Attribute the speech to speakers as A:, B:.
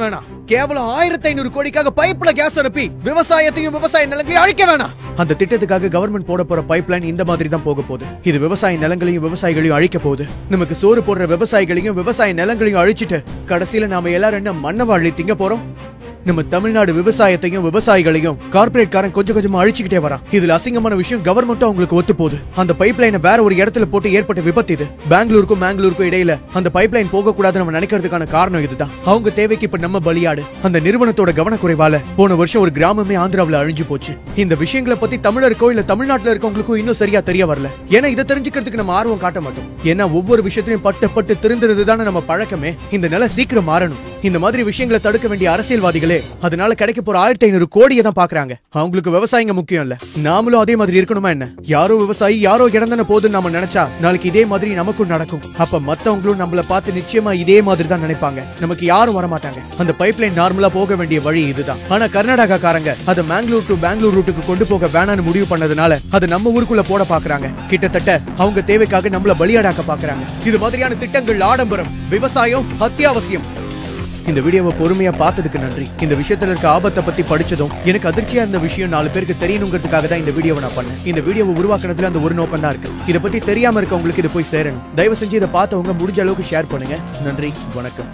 A: வேணாம். கேவலம் 1500 கோடிக்காக பைப்ல கேஸ் அனுப்பி விவசாயத்தையும் விவசாய நிலங்களையும் அழிக்க வேணாம். அந்த திட்டத்துக்காக கவர்மெண்ட் போட போற பைப்லைன் இந்த மாதிரி தான் போக போகுது. இது விவசாய நிலங்களையும் விவசாயிகளையும் அழிக்க போகுது. நமக்கு சோறு போடுற விவசாயிகளையும் விவசாய நிலங்களையும் அழிச்சிட்டு கடைசியில நாம எல்லாரும் என்ன மண்ணவாழி திங்க போறோம்? நம்ம தமிழ்நாடு விவசாயத்தையும் விவசாயிகளையும் கார்ப்பரேட் காரன் கொஞ்சம் கொஞ்சமா அழிச்சுக்கிட்டே வரான். இதுல அசிங்கமான விஷயம் கவர்மெண்ட்டும் அவங்களுக்கு ஒத்து போகுது. அந்த பைப்லைனை வேற ஒரு இடத்துல போட்டு ஏற்பட்ட விபத்து இது. பெங்களூருக்கும் இடையில அந்த பைப்லைன் போக கூடாதுன்னு நம்ம நினைக்கிறதுக்கான காரணம் இதுதான். அவங்க தேவைக்கு இப்ப நம்ம பலியாடு. அந்த நிறுவனத்தோட கவனக்குறைவால போன வருஷம் ஒரு கிராமமே ஆந்திராவில் அழிஞ்சு போச்சு. இந்த விஷயங்களை பத்தி தமிழருக்கோ இல்ல தமிழ்நாட்டுல இருக்கவங்களுக்கும் இன்னும் சரியா தெரிய வரல. ஏன்னா இதை தெரிஞ்சுக்கிறதுக்கு நம்ம ஆர்வம் காட்ட மாட்டோம். ஏன்னா ஒவ்வொரு விஷயத்திலையும் பட்டு திருந்துறது தானே நம்ம பழக்கமே. இந்த நிலை சீக்கிரம் மாறணும். இந்த மாதிரி விஷயங்களை தடுக்க வேண்டிய அரசியல்வாதிகளே அதனால கிடைக்க போற 1500 கோடியை தான் பாக்குறாங்க. அவங்களுக்கு விவசாயிங்க முக்கியம் இல்ல. நாமளும் அதே மாதிரி இருக்கணுமா என்ன? யாரோ விவசாயி யாரோ இழந்தன போதுன்னு நாம நினைச்சா நாளைக்கு இதே மாதிரி நமக்கும் நடக்கும். அப்ப மத்தவங்களும் நம்மள பார்த்து நிச்சயமா இதே மாதிரி தான் நினைப்பாங்க. நமக்கு யாரும் வர மாட்டாங்க. அந்த பைப்லைன் நார்மலா போக வேண்டிய வழி இதுதான். ஆனா கர்நாடகா காரங்க அதை மேங்களூர் டு பெங்களூர் ரூட்டுக்கு கொண்டு போக வேணான்னு முடிவு பண்ணதுனால அது நம்ம ஊருக்குள்ள போட பாக்குறாங்க. கிட்டத்தட்ட அவங்க தேவைக்காக நம்மள பலியாடாக்க பாக்குறாங்க. இது மாதிரியான திட்டங்கள் ஆடம்பரம், விவசாயம் அத்தியாவசியம். இந்த வீடியோவை பொறுமையா பார்த்ததுக்கு நன்றி. இந்த விஷயத்துல இருக்க ஆபத்தை பத்தி படிச்சதும் எனக்கு அதிர்ச்சியா இருந்த விஷயம் 4 பேருக்கு தெரியணுங்கிறதுக்காக தான் இந்த வீடியோவை நான் பண்ணேன். இந்த வீடியோவை உருவாக்குறதுல அந்த ஒரு நோக்கம் தான் இருக்கு. இதை பத்தி தெரியாம இருக்கவங்களுக்கு இது போய் சேரணும். தயவு செஞ்சு இதை பார்த்தவங்க முடிஞ்ச அளவுக்கு ஷேர் பண்ணுங்க. நன்றி, வணக்கம்.